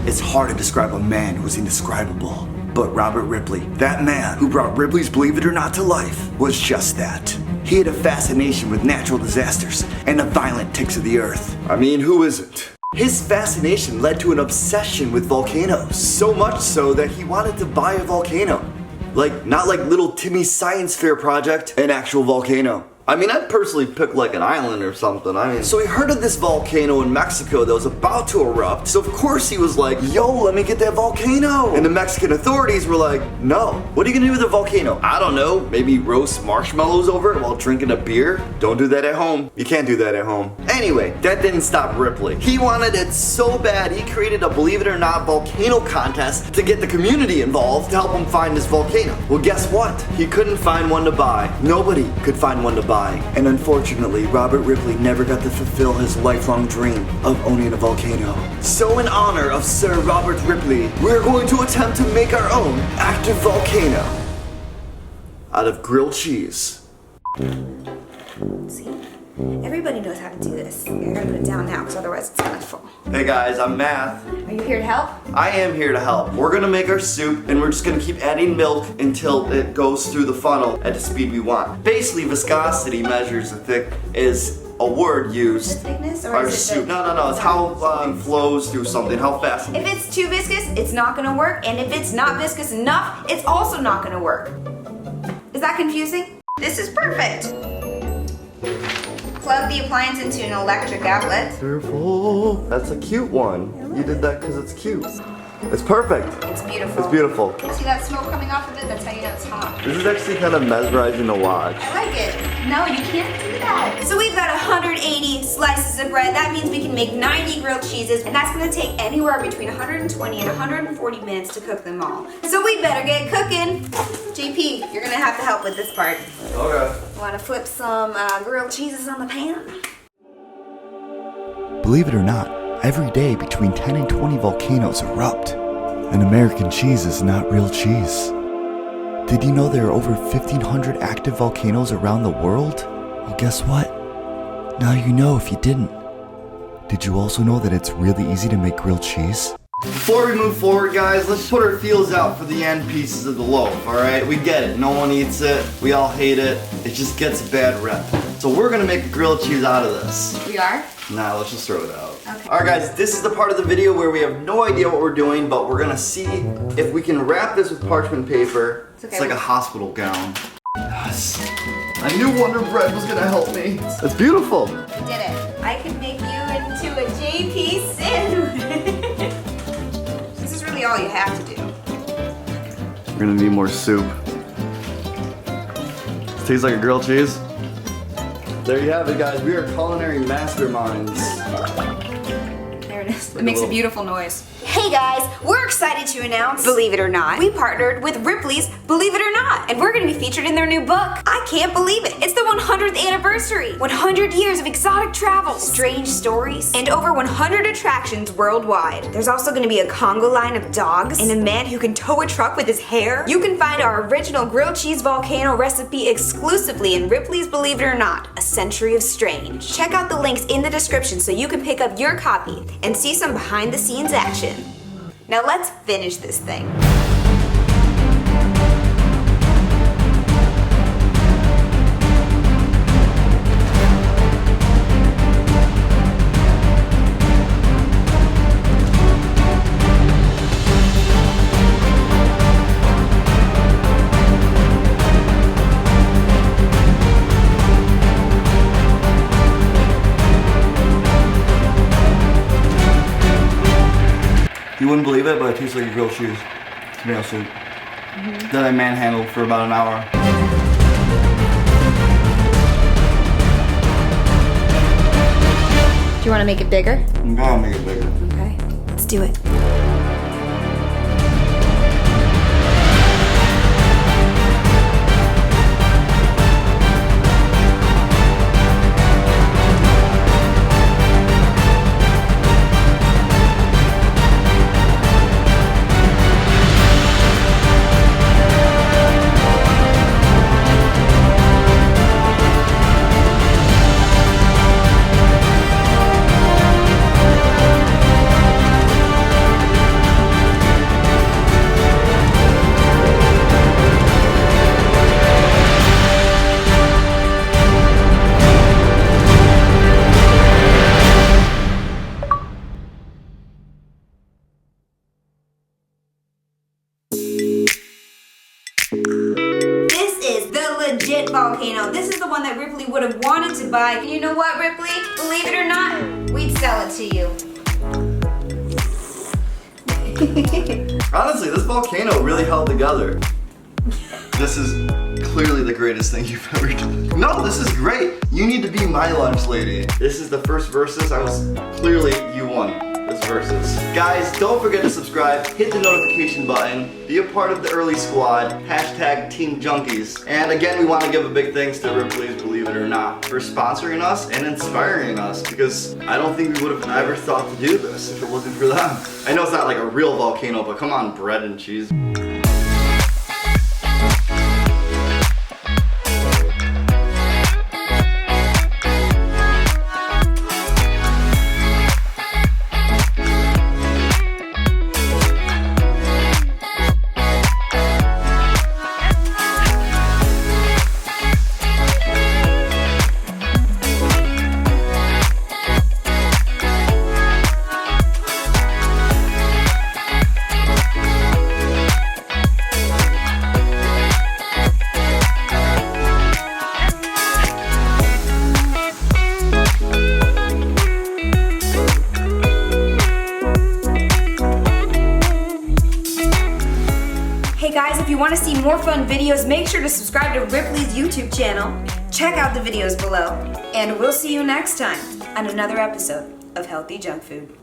It's hard to describe a man who was indescribable. But Robert Ripley, that man who brought Ripley's Believe It or Not to life, was just that. He had a fascination with natural disasters and the violent ticks of the earth. I mean, who isn't? His fascination led to an obsession with volcanoes. So much so that he wanted to buy a volcano. Not like little Timmy's science fair project, an actual volcano. I mean, I'd personally pick like an island or something. So he heard of this volcano in Mexico that was about to erupt. So of course he was like, yo, let me get that volcano. And the Mexican authorities were like, no. What are you gonna do with a volcano? I don't know. Maybe roast marshmallows over it while drinking a beer? Don't do that at home. You can't do that at home. Anyway, that didn't stop Ripley. He wanted it so bad, he created a Believe It or Not volcano contest to get the community involved to help him find this volcano. Well, guess what? He couldn't find one to buy. Nobody could find one to buy. And unfortunately, Robert Ripley never got to fulfill his lifelong dream of owning a volcano. So in honor of Sir Robert Ripley, we're going to attempt to make our own active volcano out of grilled cheese. See? Everybody knows how to do this. You're gonna put it down now, because otherwise it's gonna fall. Hey guys, I'm Math. Are you here to help? I am here to help. We're gonna make our soup and we're just gonna keep adding milk until it goes through the funnel at the speed we want. Basically, viscosity measures is a word used. The thickness, or Our is it soup. the... No. It's how it flows through something, how fast. If it's too viscous, it's not gonna work, and if it's not viscous enough, it's also not gonna work. Is that confusing? This is perfect. Plug the appliance into an electric outlet. Careful. That's a cute one. You did that because it's cute. It's perfect. It's beautiful. It's beautiful. See that smoke coming off of it? That's how you know it's hot. This is actually kind of mesmerizing to watch. I like it. No, you can't do that. So we've got 180 slices of bread. That means we can make 90 grilled cheeses, and that's gonna take anywhere between 120 and 140 minutes to cook them all. So we better get cooking. JP, you're gonna have to help with this part. Okay. Wanna flip some grilled cheeses on the pan? Believe it or not, every day between 10 and 20 volcanoes erupt. And American cheese is not real cheese. Did you know there are over 1,500 active volcanoes around the world? Well, guess what? Now you know if you didn't. Did you also know that it's really easy to make grilled cheese? Before we move forward, guys, let's put our feels out for the end pieces of the loaf, alright? We get it. No one eats it. We all hate it. It just gets a bad rep. So we're gonna make a grilled cheese out of this. We are? Nah, let's just throw it out. Okay. Alright guys, this is the part of the video where we have no idea what we're doing, but we're gonna see if we can wrap this with parchment paper. Okay. It's like a hospital gown. Yes. I knew Wonder Bread was gonna help me. It's beautiful. You did it. I can make you into a JP sandwich. This is really all you have to do. We're gonna need more soup. Tastes like a grilled cheese. There you have it, guys. We are culinary masterminds. There it is. It makes a beautiful noise. Hey guys, we're excited to announce, believe it or not, we partnered with Ripley's Believe It or Not, and we're going to be featured in their new book. I can't believe it. It's the 100th anniversary. 100 years of exotic travel, strange stories, and over 100 attractions worldwide. There's also going to be a Congo line of dogs and a man who can tow a truck with his hair. You can find our original grilled cheese volcano recipe exclusively in Ripley's Believe It or Not, A Century of Strange. Check out the links in the description so you can pick up your copy and see some behind the scenes action. Now let's finish this thing. You wouldn't believe it, but it tastes like a grilled cheese. Tomato soup. That I manhandled for about an hour. Do you want to make it bigger? I'm gonna make it bigger. Okay, let's do it. volcano. This is the one that Ripley would have wanted to buy. And you know what, Ripley? Believe it or not, we'd sell it to you. Honestly, this volcano really held together. This is clearly the greatest thing you've ever done. No, this is great. You need to be my lunch lady. This is the first versus. Clearly you won this versus. Guys, don't forget to subscribe, hit the notification button, be a part of the early squad, hashtag Team Junkies. And again, we want to give a big thanks to Ripley's Believe It or Not for sponsoring us and inspiring us, because I don't think we would have ever thought to do this if it wasn't for them. I know it's not like a real volcano, but come on, bread and cheese. Hey guys, if you want to see more fun videos, make sure to subscribe to Ripley's YouTube channel. Check out the videos below. And we'll see you next time on another episode of Healthy Junk Food.